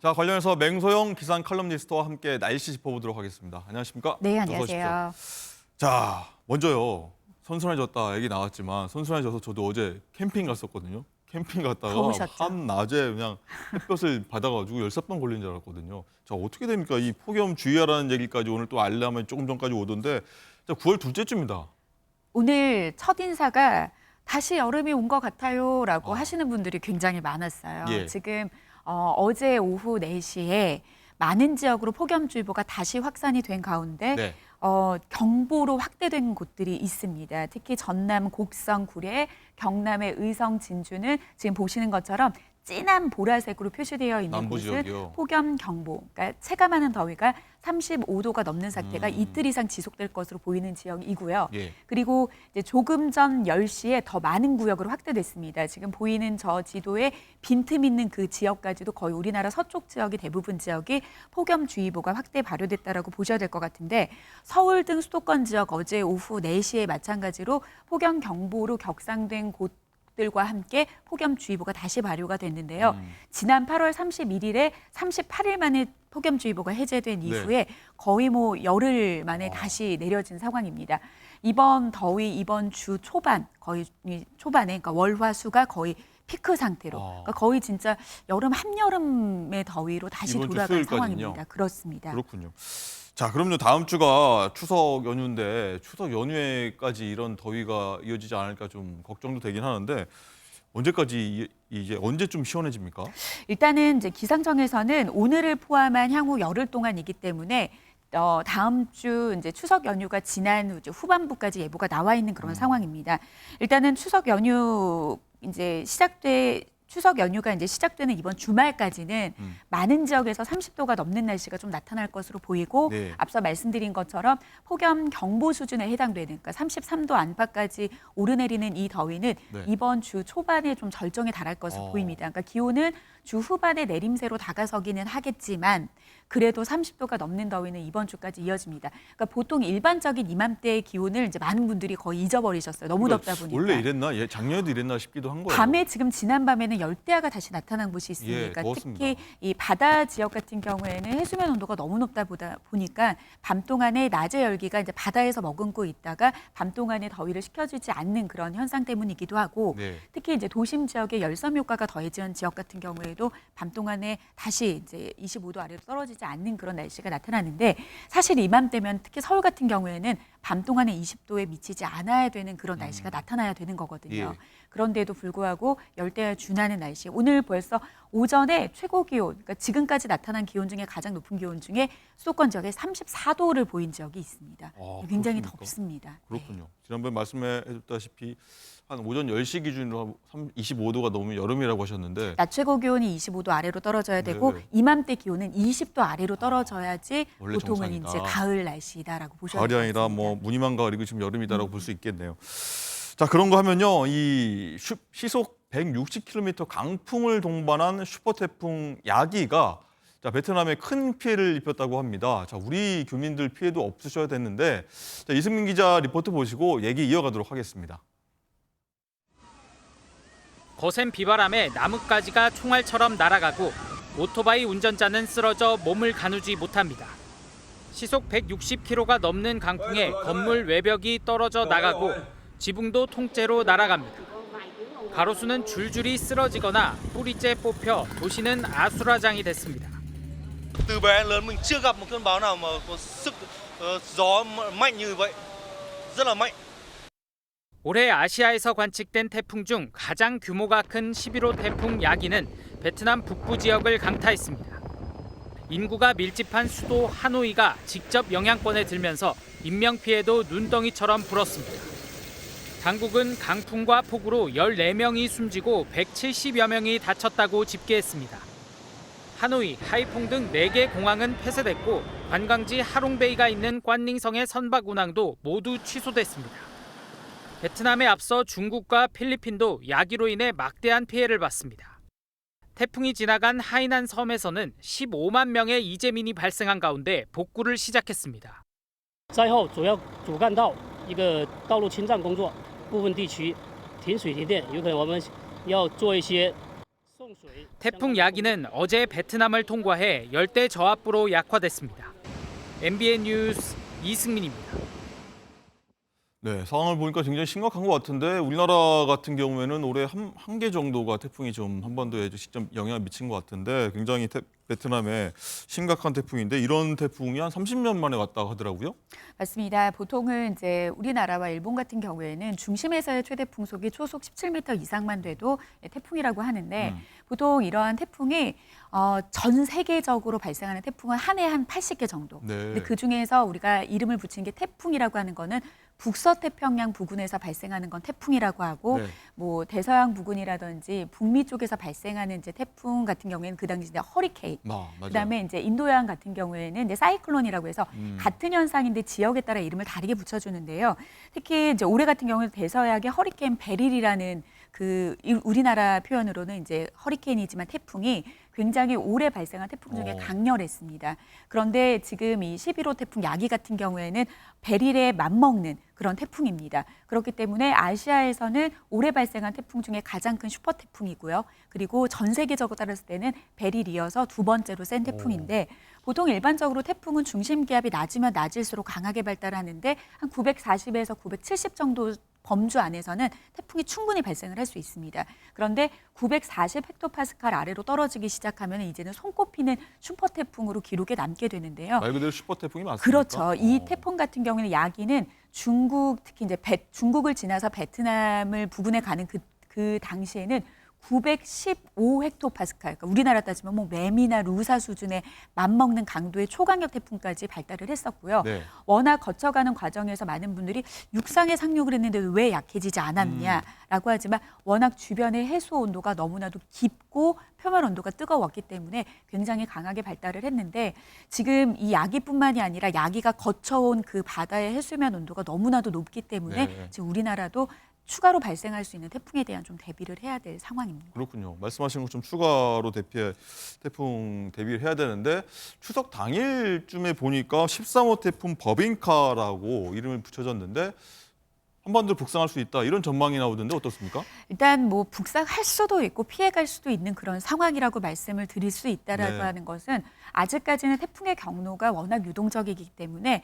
자, 관련해서 맹소영 기상 칼럼니스트와 함께 날씨 짚어보도록 하겠습니다. 안녕하십니까? 네, 어서 오십시오. 안녕하세요. 자, 먼저요. 선선해졌다 얘기 나왔지만 선선해져서 저도 어제 캠핑 갔었거든요. 캠핑 갔다가 더우셨죠? 한낮에 그냥 햇볕을 받아가지고 13번 걸린 줄 알았거든요. 자, 어떻게 됩니까? 이 폭염 주의하라는 얘기까지 오늘 또 알람이 조금 전까지 오던데 자, 9월 둘째주입니다. 오늘 첫 인사가 다시 여름이 온 것 같아요라고 하시는 분들이 굉장히 많았어요. 예. 지금 어제 오후 4시에 많은 지역으로 폭염주의보가 다시 확산이 된 가운데 네. 경보로 확대된 곳들이 있습니다. 특히 전남 곡성, 구례, 경남의 의성, 진주는 지금 보시는 것처럼 진한 보라색으로 표시되어 있는 남부 곳은 지역이요. 폭염 경보, 그러니까 체감하는 더위가 35도가 넘는 상태가 이틀 이상 지속될 것으로 보이는 지역이고요. 예. 그리고 이제 조금 전 10시에 더 많은 구역으로 확대됐습니다. 지금 보이는 저 지도에 빈틈 있는 그 지역까지도 거의 우리나라 서쪽 지역이 대부분 지역이 폭염주의보가 확대 발효됐다라고 보셔야 될 것 같은데 서울 등 수도권 지역 어제 오후 4시에 마찬가지로 폭염 경보로 격상된 곳들과 함께 폭염주의보가 다시 발효가 됐는데요. 지난 8월 31일에 38일 만에 폭염주의보가 해제된 이후에 거의 뭐 열흘 만에 다시 내려진 상황입니다. 이번 더위 이번 주 초반 거의 초반에 그러니까 월화수가 거의 피크 상태로 그러니까 거의 진짜 여름 한여름의 더위로 다시 이번 주 돌아간 수요일까지는요? 상황입니다. 그렇습니다. 그렇군요. 자, 그럼요. 다음 주가 추석 연휴인데 추석 연휴에까지 이런 더위가 이어지지 않을까 좀 걱정도 되긴 하는데 언제까지 이제 언제쯤 시원해집니까? 일단은 이제 기상청에서는 오늘을 포함한 향후 열흘 동안이기 때문에 다음 주 이제 추석 연휴가 지난 후 이제 후반부까지 예보가 나와 있는 그런 상황입니다. 일단은 추석 연휴가 이제 시작되는 이번 주말까지는 많은 지역에서 30도가 넘는 날씨가 좀 나타날 것으로 보이고 네. 앞서 말씀드린 것처럼 폭염 경보 수준에 해당되는 그러니까 33도 안팎까지 오르내리는 이 더위는 네. 이번 주 초반에 좀 절정에 달할 것으로 보입니다. 그러니까 기온은 주 후반에 내림세로 다가서기는 하겠지만 그래도 30도가 넘는 더위는 이번 주까지 이어집니다. 그러니까 보통 일반적인 이맘때의 기온을 이제 많은 분들이 거의 잊어버리셨어요. 너무 덥다 보니까. 원래 이랬나? 예, 작년에도 이랬나 싶기도 한 거예요. 밤에 지금 지난 밤에는 열대야가 다시 나타난 곳이 있으니까 예, 더웠습니다. 특히 이 바다 지역 같은 경우에는 해수면 온도가 너무 높다 보니까 밤 동안에 낮의 열기가 이제 바다에서 머금고 있다가 밤 동안에 더위를 식혀주지 않는 그런 현상 때문이기도 하고 네. 특히 이제 도심 지역의 열섬 효과가 더해진 지역 같은 경우에도 밤 동안에 다시 이제 25도 아래로 떨어지지 않는 그런 날씨가 나타나는데 사실 이맘때면 특히 서울 같은 경우에는 밤 동안에 20도에 미치지 않아야 되는 그런 날씨가 나타나야 되는 거거든요. 예. 그런데도 불구하고 열대야에 준하는 날씨. 오늘 벌써 오전에 최고 기온, 그러니까 지금까지 나타난 기온 중에 가장 높은 기온 중에 수도권 지역에 34도를 보인 지역이 있습니다. 굉장히 그렇습니까? 덥습니다. 그렇군요. 지난번에 말씀해줬다시피 한 오전 10시 기준으로 25도가 넘으면 여름이라고 하셨는데 낮 최고 기온이 25도 아래로 떨어져야 되고 네. 이맘때 기온은 20도 아래로 떨어져야지 원래 보통은 정상이다. 이제 가을 날씨다라고 보셔야 가을이 될 것 아니라 같습니다. 뭐 무늬만 가을이고 지금 여름이다라고 볼 수 있겠네요. 자, 그런 거 하면요. 이 시속 160km 강풍을 동반한 슈퍼태풍 야기가 자, 베트남에 큰 피해를 입혔다고 합니다. 자, 우리 교민들 피해도 없으셔야 됐는데 자, 이승민 기자 리포트 보시고 얘기 이어가도록 하겠습니다. 거센 비바람에 나뭇가지가 총알처럼 날아가고 오토바이 운전자는 쓰러져 몸을 가누지 못합니다. 시속 160km가 넘는 강풍에 건물 외벽이 떨어져 나가고 지붕도 통째로 날아갑니다. 가로수는 줄줄이 쓰러지거나 뿌리째 뽑혀 도시는 아수라장이 됐습니다. Từ bé đến lớn mình chưa gặp một cơn bão nào mà có sức gió mạnh như vậy. Rất là mạnh. 올해 아시아에서 관측된 태풍 중 가장 규모가 큰 11호 태풍 야기는 베트남 북부 지역을 강타했습니다. 인구가 밀집한 수도 하노이가 직접 영향권에 들면서 인명피해도 눈덩이처럼 불었습니다. 당국은 강풍과 폭우로 14명이 숨지고 170여 명이 다쳤다고 집계했습니다. 하노이, 하이퐁 등 4개 공항은 폐쇄됐고 관광지 하롱베이가 있는 꽌닝성의 선박 운항도 모두 취소됐습니다. 베트남에 앞서 중국과 필리핀도 야기로 인해 막대한 피해를 봤습니다. 태풍이 지나간 하이난 섬에서는 15만 명의 이재민이 발생한 가운데 복구를 시작했습니다. 灾后主干道一个道路清障工作，部分地区停水停电，有可能我们要做一些送 태풍 야기는 어제 베트남을 통과해 열대 저압부로 약화됐습니다. MBN 뉴스 이승민입니다. 네, 상황을 보니까 굉장히 심각한 것 같은데 우리나라 같은 경우에는 올해 한 개 정도가 태풍이 좀 한반도에 직접 영향을 미친 것 같은데 굉장히 베트남에 심각한 태풍인데 이런 태풍이 한 30년 만에 왔다고 하더라고요. 맞습니다. 보통은 이제 우리나라와 일본 같은 경우에는 중심에서의 최대 풍속이 초속 17m 이상만 돼도 태풍이라고 하는데 보통 이러한 태풍이 전 세계적으로 발생하는 태풍은 한 해 한 80개 정도. 네. 근데 그 중에서 우리가 이름을 붙인 게 태풍이라고 하는 거는 북서태평양 부근에서 발생하는 건 태풍이라고 하고 네. 뭐 대서양 부근이라든지 북미 쪽에서 발생하는 이제 태풍 같은 경우에는 그 당시 이제 허리케인. 맞아요. 그다음에 이제 인도양 같은 경우에는 이제 사이클론이라고 해서 같은 현상인데 지역에 따라 이름을 다르게 붙여주는데요. 특히 이제 올해 같은 경우는 대서양의 허리케인 베릴이라는 그 우리나라 표현으로는 이제 허리케인이지만 태풍이 굉장히 오래 발생한 태풍 중에 강렬했습니다. 그런데 지금 이 11호 태풍 야기 같은 경우에는 베릴에 맞먹는 그런 태풍입니다. 그렇기 때문에 아시아에서는 올해 발생한 태풍 중에 가장 큰 슈퍼 태풍이고요. 그리고 전 세계적으로 따랐을 때는 베릴 이어서 두 번째로 센 태풍인데 보통 일반적으로 태풍은 중심 기압이 낮으면 낮을수록 강하게 발달하는데 한 940에서 970 정도 범주 안에서는 태풍이 충분히 발생을 할 수 있습니다. 그런데 940 헥토파스칼 아래로 떨어지기 시작하면 이제는 손꼽히는 슈퍼 태풍으로 기록에 남게 되는데요. 말 그대로 슈퍼 태풍이 맞습니까? 그렇죠. 이 태풍 같은 경우에는 야기는 중국 특히 이제 중국을 지나서 베트남을 부근에 가는 그 당시에는 915 헥토파스칼, 그러니까 우리나라 따지면 뭐 매미나 루사 수준의 맞먹는 강도의 초강력 태풍까지 발달을 했었고요. 네. 워낙 거쳐가는 과정에서 많은 분들이 육상에 상륙을 했는데 왜 약해지지 않았냐라고 하지만 워낙 주변의 해수 온도가 너무나도 깊고 표면 온도가 뜨거웠기 때문에 굉장히 강하게 발달을 했는데 지금 이 야기뿐만이 아니라 야기가 거쳐온 그 바다의 해수면 온도가 너무나도 높기 때문에 네. 지금 우리나라도 추가로 발생할 수 있는 태풍에 대한 좀 대비를 해야 될 상황입니다. 그렇군요. 말씀하신 것처럼 추가로 태풍 대비를 해야 되는데 추석 당일쯤에 보니까 13호 태풍 버빙카라고 이름을 붙여졌는데 한반도를 북상할 수 있다 이런 전망이 나오던데 어떻습니까? 일단 뭐 북상할 수도 있고 피해갈 수도 있는 그런 상황이라고 말씀을 드릴 수 있다라고 네. 하는 것은 아직까지는 태풍의 경로가 워낙 유동적이기 때문에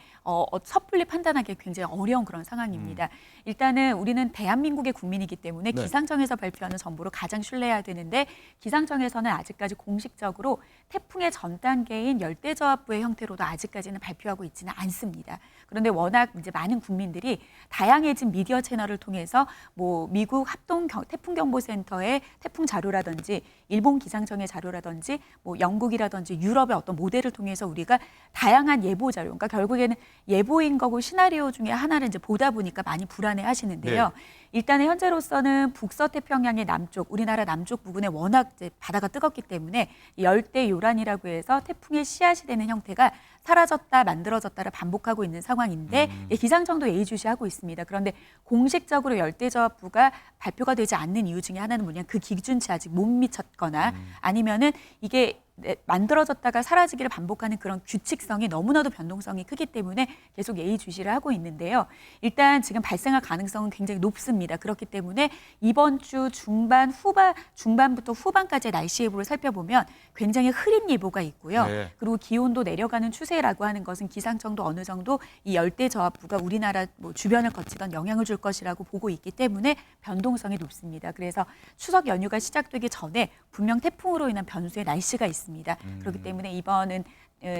섣불리 판단하기 굉장히 어려운 그런 상황입니다. 일단은 우리는 대한민국의 국민이기 때문에 네. 기상청에서 발표하는 정보를 가장 신뢰해야 되는데 기상청에서는 아직까지 공식적으로 태풍의 전 단계인 열대저압부의 형태로도 아직까지는 발표하고 있지는 않습니다. 그런데 워낙 이제 많은 국민들이 다양해진 미디어 채널을 통해서 뭐 미국 합동 태풍경보센터의 태풍 자료라든지 일본 기상청의 자료라든지 뭐 영국이라든지 유럽의 어떤 모델을 통해서 우리가 다양한 예보 자료, 그러니까 결국에는 예보인 거고 시나리오 중에 하나를 이제 보다 보니까 많이 불안해 하시는데요. 네. 일단은 현재로서는 북서태평양의 남쪽, 우리나라 남쪽 부근에 워낙 이제 바다가 뜨겁기 때문에 열대 요란이라고 해서 태풍의 씨앗이 되는 형태가 사라졌다 만들어졌다를 반복하고 있는 상황인데 기상청도 예의주시하고 있습니다. 그런데 공식적으로 열대저압부가 발표가 되지 않는 이유 중에 하나는 뭐냐, 그 기준치 아직 못 미쳤거나 아니면은 이게 만들어졌다가 사라지기를 반복하는 그런 규칙성이 너무나도 변동성이 크기 때문에 계속 예의주시를 하고 있는데요. 일단 지금 발생할 가능성은 굉장히 높습니다. 그렇기 때문에 이번 주 중반부터 후반까지의 날씨 예보를 살펴보면 굉장히 흐린 예보가 있고요. 네. 그리고 기온도 내려가는 추세라고 하는 것은 기상청도 어느 정도 이 열대저압부가 우리나라 뭐 주변을 거치던 영향을 줄 것이라고 보고 있기 때문에 변동성이 높습니다. 그래서 추석 연휴가 시작되기 전에 분명 태풍으로 인한 변수의 날씨가 있습니다. 그렇기 때문에 이번은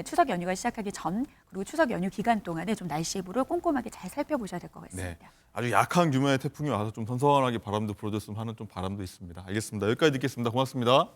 추석 연휴가 시작하기 전 그리고 추석 연휴 기간 동안에 좀 날씨 예보를 꼼꼼하게 잘 살펴보셔야 될 것 같습니다. 네. 아주 약한 규모의 태풍이 와서 좀 선선하게 바람도 불어줬으면 하는 좀 바람도 있습니다. 알겠습니다. 여기까지 듣겠습니다. 고맙습니다.